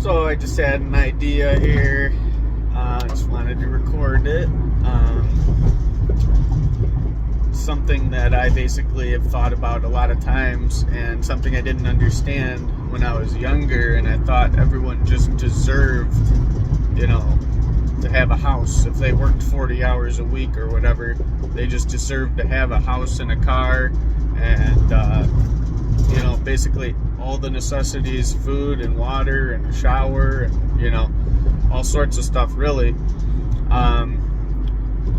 So I just had an idea here. I just wanted to record it. Something that I basically have thought about a lot of times, and something I didn't understand when I was younger, and I thought everyone just deserved, to have a house. If they worked 40 hours a week or whatever, they just deserved to have a house and a car and, basically all the necessities, food and water and a shower and, all sorts of stuff, really.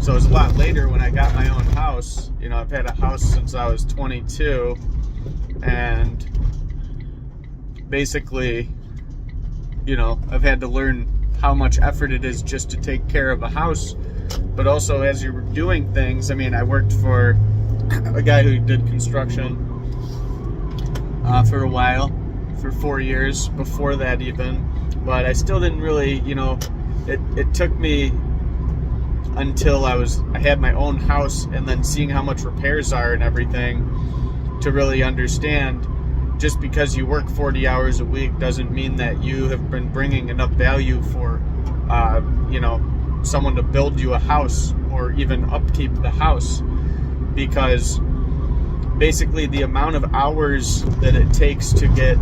So it was a lot later when I got my own house. I've had a house since I was 22, and basically, I've had to learn how much effort it is just to take care of a house. But also, as you're doing things, I worked for a guy who did construction for a while, for 4 years before that even, but I still didn't really, it took me until I had my own house, and then seeing how much repairs are and everything, to really understand just because you work 40 hours a week doesn't mean that you have been bringing enough value for someone to build you a house or even upkeep the house. Because basically the amount of hours that it takes to get,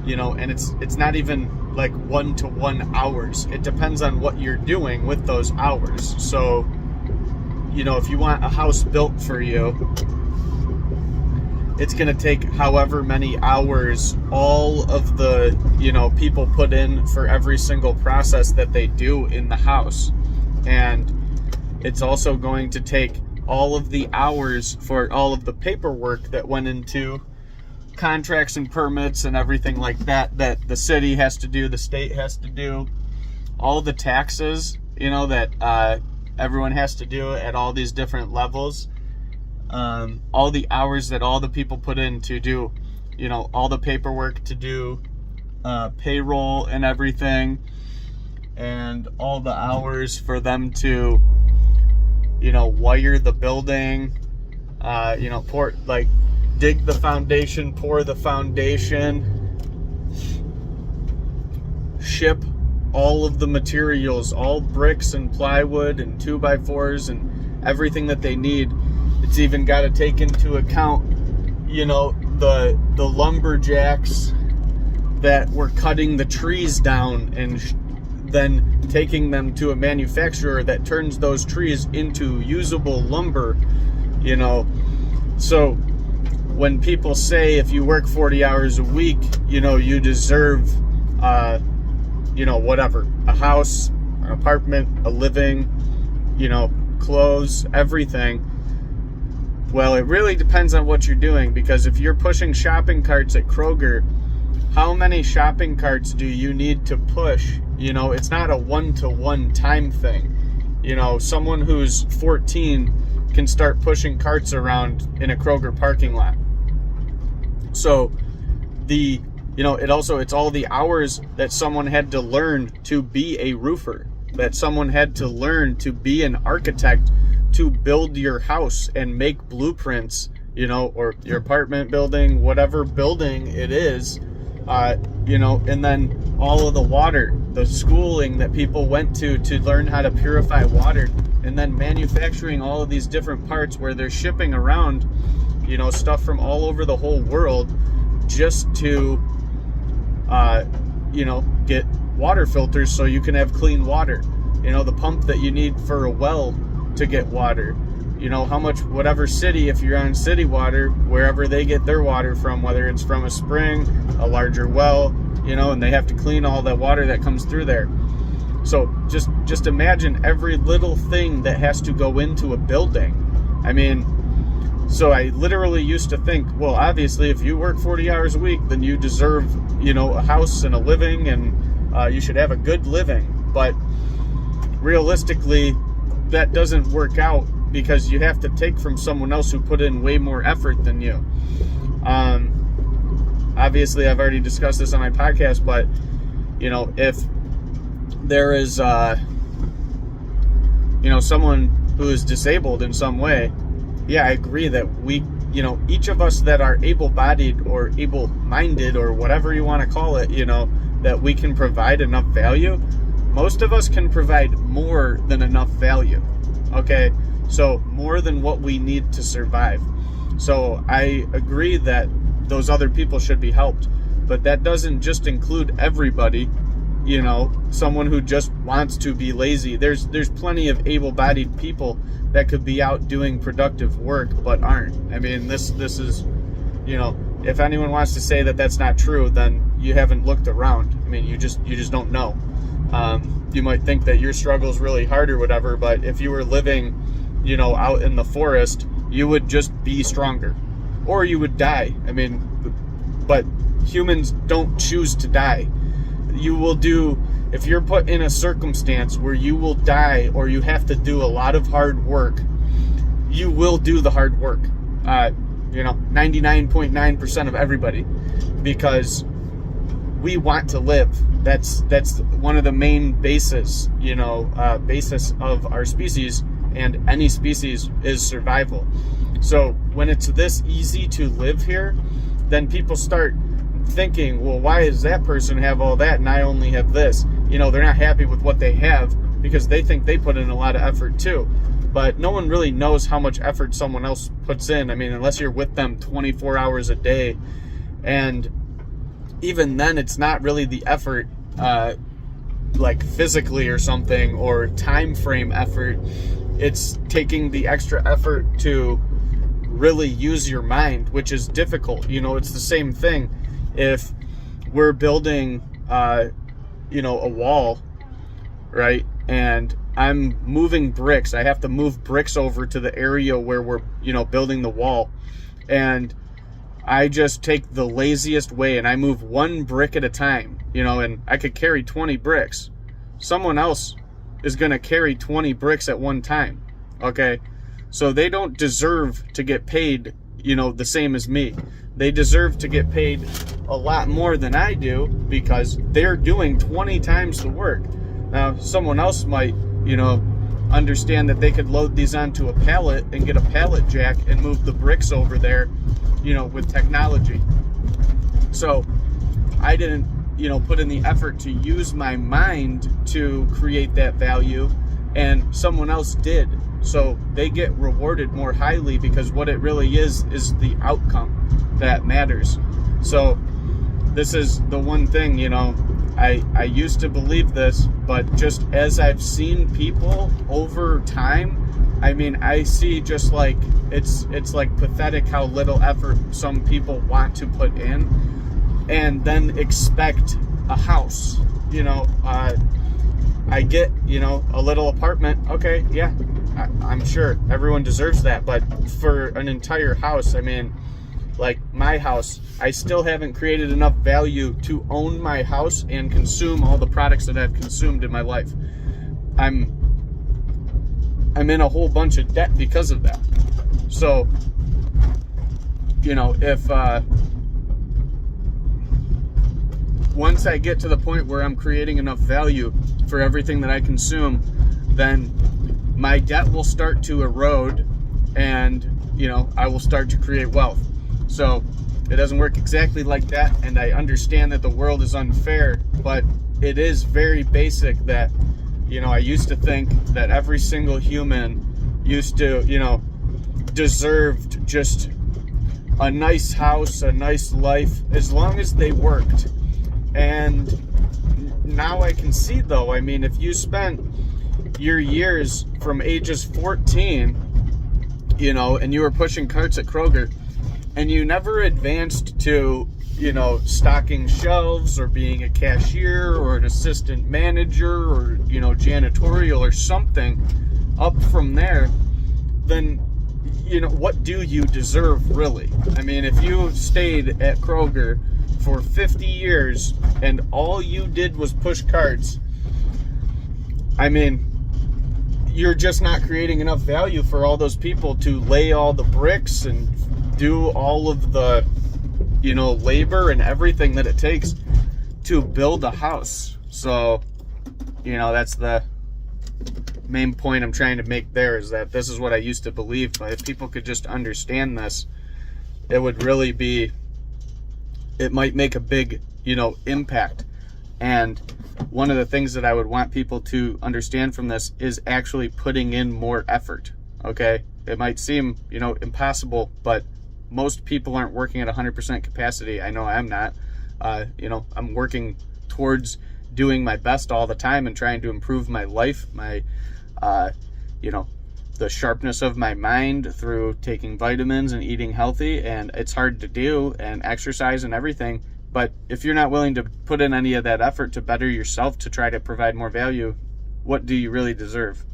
and it's not even like 1-to-1 hours. It depends on what you're doing with those hours. So, if you want a house built for you, it's going to take however many hours all of the, people put in for every single process that they do in the house. And it's also going to take all of the hours for all of the paperwork that went into contracts and permits and everything like that the city has to do, the state has to do, all the taxes, that everyone has to do at all these different levels, all the hours that all the people put in to do, all the paperwork to do payroll and everything, and all the hours for them to wire the building, dig the foundation, pour the foundation, ship all of the materials, all bricks and plywood and 2x4s and everything that they need. It's even got to take into account, the lumberjacks that were cutting the trees down and then taking them to a manufacturer that turns those trees into usable lumber, So when people say if you work 40 hours a week, you deserve, whatever, a house, an apartment, a living, clothes, everything. Well, it really depends on what you're doing, because if you're pushing shopping carts at Kroger, how many shopping carts do you need to push? It's not a 1-to-1 time thing. Someone who's 14 can start pushing carts around in a Kroger parking lot. So it's all the hours that someone had to learn to be a roofer, that someone had to learn to be an architect, to build your house and make blueprints, or your apartment building, whatever building it is, and then all of the water, the schooling that people went to learn how to purify water, and then manufacturing all of these different parts where they're shipping around, stuff from all over the whole world just to, get water filters so you can have clean water. The pump that you need for a well to get water. How much, whatever city, if you're on city water, wherever they get their water from, whether it's from a spring, a larger well, and they have to clean all the water that comes through there. So just imagine every little thing that has to go into a building. So I literally used to think, well, obviously, if you work 40 hours a week, then you deserve, a house and a living, and you should have a good living. But realistically, that doesn't work out, because you have to take from someone else who put in way more effort than you. Obviously, I've already discussed this on my podcast, but, if there is, someone who is disabled in some way, yeah, I agree that we, each of us that are able-bodied or able-minded or whatever you want to call it, that we can provide enough value, most of us can provide more than enough value. Okay, so more than what we need to survive. So I agree that those other people should be helped, but that doesn't just include everybody. You know, someone who just wants to be lazy. There's plenty of able-bodied people that could be out doing productive work but aren't. I mean, this is, you know, if anyone wants to say that that's not true, then you haven't looked around. I mean, you just don't know. You might think that your struggle is really hard or whatever, but if you were living, you know, out in the forest, you would just be stronger, or you would die. I mean, but humans don't choose to die. You will do, if you're put in a circumstance where you will die or you have to do a lot of hard work, you will do the hard work. 99.9% of everybody, because we want to live. That's one of the main basis of our species, and any species, is survival. So when it's this easy to live here, then people start thinking, well, why does that person have all that and I only have this? You know, they're not happy with what they have because they think they put in a lot of effort too. But no one really knows how much effort someone else puts in. I mean, unless you're with them 24 hours a day. And even then, it's not really the effort, like physically or something, or time frame effort. It's taking the extra effort to really use your mind, which is difficult. You know, it's the same thing. If we're building, a wall, right? And I'm moving bricks. I have to move bricks over to the area where we're, building the wall. And I just take the laziest way and I move one brick at a time, and I could carry 20 bricks. Someone else is going to carry 20 bricks at one time. Okay. So they don't deserve to get paid, the same as me. They deserve to get paid a lot more than I do because they're doing 20 times the work. Now, someone else might, understand that they could load these onto a pallet and get a pallet jack and move the bricks over there, with technology. So I didn't, put in the effort to use my mind to create that value, and someone else did. So they get rewarded more highly because what it really is the outcome that matters. So this is the one thing, I used to believe this, but just as I've seen people over time, I mean, I see just like, it's like pathetic how little effort some people want to put in and then expect a house. I get, a little apartment. Okay, yeah, I'm sure everyone deserves that. But for an entire house, I mean, like my house, I still haven't created enough value to own my house and consume all the products that I've consumed in my life. I'm in a whole bunch of debt because of that. So, if once I get to the point where I'm creating enough value for everything that I consume, then my debt will start to erode and, I will start to create wealth. So it doesn't work exactly like that, and I understand that the world is unfair, but it is very basic that, I used to think that every single human used to, deserved just a nice house, a nice life, as long as they worked. And now I can see, though, I mean, if you spent your years from ages 14, and you were pushing carts at Kroger, and you never advanced to, stocking shelves or being a cashier or an assistant manager or, janitorial or something up from there, then, what do you deserve really? I mean, if you stayed at Kroger for 50 years and all you did was push carts, I mean, you're just not creating enough value for all those people to lay all the bricks and do all of the, labor and everything that it takes to build a house. So, that's the main point I'm trying to make there, is that this is what I used to believe. But if people could just understand this, it would really be, it might make a big, impact. And one of the things that I would want people to understand from this is actually putting in more effort. Okay, it might seem, impossible, but most people aren't working at 100% capacity. I know I'm not. I'm working towards doing my best all the time and trying to improve my life, my the sharpness of my mind through taking vitamins and eating healthy. And it's hard to do, and exercise and everything. But if you're not willing to put in any of that effort to better yourself, to try to provide more value, what do you really deserve?